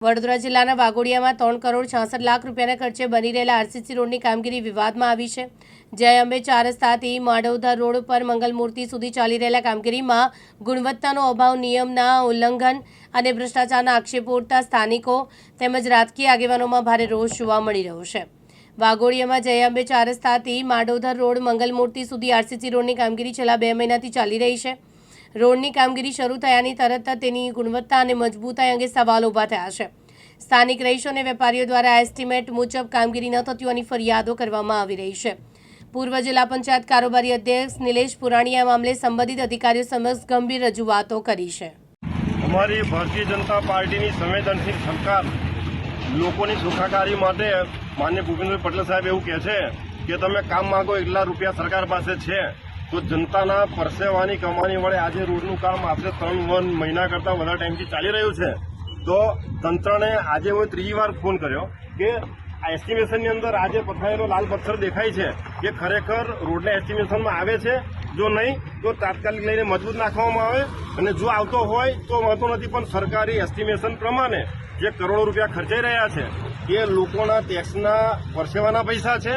વડોદરા જિલ્લાના વાઘોડિયામાં 3 કરોડ 66 લાખ રૂપિયાના ખર્ચે બની રહેલા આરસીસી રોડની કામગીરી વિવાદમાં આવી છે। જય અંબે 4 રસ્તાથી માડવધર રોડ પર મંગલમૂર્તિ સુધી ચાલી રહેલા કામગીરીમાં ગુણવત્તાનો અભાવ, નિયમના ઉલ્લંઘન અને ભ્રષ્ટાચારના આક્ષેપો ઉઠતા સ્થાનિકો તેમજ રાજકીય આગેવાનોમાં ભારે રોષ જોવા મળી રહ્યો છે। વાઘોડિયામાં જય અંબે 4 રસ્તાથી માડવધર રોડ મંગલમૂર્તિ સુધી આરસીસી રોડની કામગીરી છેલ્લા 2 મહિનાથી ચાલી રહી છે। રોડની કામગીરી શરૂ થયાની તરત તેની ગુણવત્તા અને મજબૂતાઈ અંગે સવાલ ઊભા થયા છે। સ્થાનિક રહીશો અને વેપારીઓ દ્વારા એસ્ટિમેટ મુજબ કામગીરી ન થતી હોવાની ફરિયાદો કરવામાં આવી રહી છે। પૂર્વ જિલ્લા પંચાયત કારોબારી અધ્યક્ષ નિલેશ પુરાણીએ આ મામલે સંબંધિત અધિકારીઓ સમક્ષ ગંભીર રજૂઆતો કરી છે। અમારી ભારતીય જનતા પાર્ટીની સંવેદનશીલ સરકાર લોકોની સુખાકારી માટે માનનીય ભૂપેન્દ્ર પટેલ સાહેબ એવું કહે છે કે તમે કામ માંગો એટલા રૂપિયા સરકાર પાસે છે, તો જનતાના પરસેવાની કમાણી વડે આજે રોડનું કામ આશરે 3 મહિના કરતાં વધારે ટાઈમથી ચાલી રહ્યું છે। તો તંત્રને આજે હું ત્રીજી વાર ફોન કર્યો કે આ એસ્ટિમેશનની અંદર આજે પથરાયેલો લાલ પથ્થર દેખાય છે કે ખરેખર રોડના એસ્ટિમેશનમાં આવે છે, જો નહીં તો તાત્કાલિક લઈને મજબૂત નાખવામાં આવે, અને જો આવતો હોય તો મળતો નથી। પણ સરકારી એસ્ટિમેશન પ્રમાણે જે કરોડો રૂપિયા ખર્ચાઈ રહ્યા છે એ લોકોના ટેક્સના પરસેવાના પૈસા છે।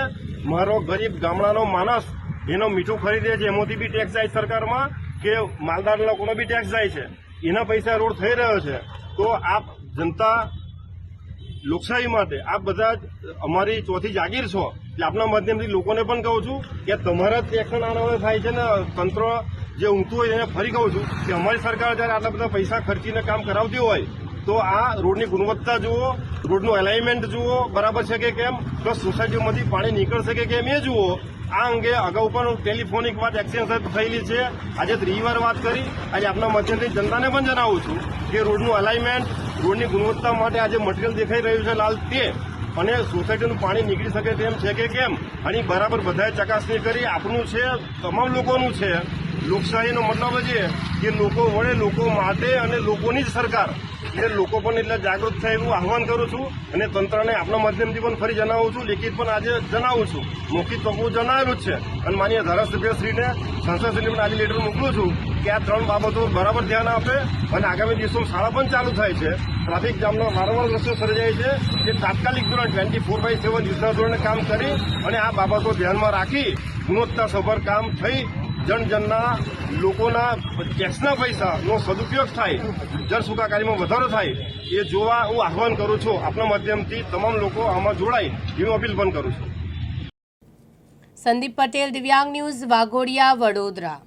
મારો ગરીબ ગામડાનો માણસ એનો મીઠું ખરીદે છે, એમાંથી બી ટેક્સ જાય સરકારમાં, કે માલદાર લોકોનો બી ટેક્સ જાય છે, એના પૈસા રોડ થઈ રહ્યો છે। તો આપ જનતા લોકશાહી માટે આપ બધા અમારી ચોથી જાગીર છો, એટલે આપના માધ્યમથી લોકોને પણ કહું છું કે તમારા ટેક્સ નાના થાય છે ને તંત્ર જે ઊંઘતું હોય એને ફરી કહું છું કે અમારી સરકાર જ્યારે આટલા બધા પૈસા ખર્ચીને કામ કરાવતી હોય તો આ રોડની ગુણવત્તા જુઓ, રોડનું એલાઇનમેન્ટ જુઓ બરાબર છે કે કેમ, પ્લસ સોસાયટીમાંથી પાણી નીકળશે કે કેમ એ જુઓ। આ અંગે અગાઉ પણ ટેલિફોનિક વાત એક્સચેન્જ થયેલી છે, આજે ત્રીજી વાર વાત કરી। આજે આપના માધ્યમથી જનતાને પણ જણાવું છું કે રોડનું અલાઇનમેન્ટ, રોડની ગુણવત્તા માટે આજે મટીરિયલ દેખાઈ રહ્યું છે લાલ તે, અને સોસાયટીનું પાણી નીકળી શકે તેમ છે કે કેમ, આની બરાબર બધાએ ચકાસણી કરી। આપણું છે, તમામ લોકોનું છે। લોકશાહીનો મતલબ છે કે લોકો વડે, લોકો માટે અને લોકોની જ સરકાર, એટલે લોકો પણ એટલે જાગૃત થાય એવું આહવાન કરું છું। અને તંત્રને આપણા માધ્યમથી પણ ફરી જણાવું છું, લેખિત પણ આજે જણાવું છું, મૌખિક તો હું જણાવેલું જ છે। અને માનીય ધારાસભ્યશ્રીને, સાંસદશ્રીને પણ આજે લેટર મોકલું છું કે આ 3 બાબતો બરાબર ધ્યાન આપે, અને આગામી દિવસોમાં શાળા પણ ચાલુ થાય છે, ટ્રાફિક જામનો વારંવાર રસ્તો સર્જાય છે, એ તાત્કાલિક ધોરણે 24/7 યુદ્ધના ધોરણે કામ કરી અને આ બાબતો ધ્યાનમાં રાખી ગુણવત્તાસભર કામ થઈ જનજનના લોકોના ટેક્સના પૈસાનો સદુપયોગ થાય, જન સુખાકારીમાં વધારો થાય, એ જોવા હું આહવાન કરું છું। આપના માધ્યમથી તમામ લોકો આમાં જોડાય એવી અપીલ પણ કરું છું। સંદીપ પટેલ, દિવ્યાંગ ન્યૂઝ, વાઘોડિયા, વડોદરા।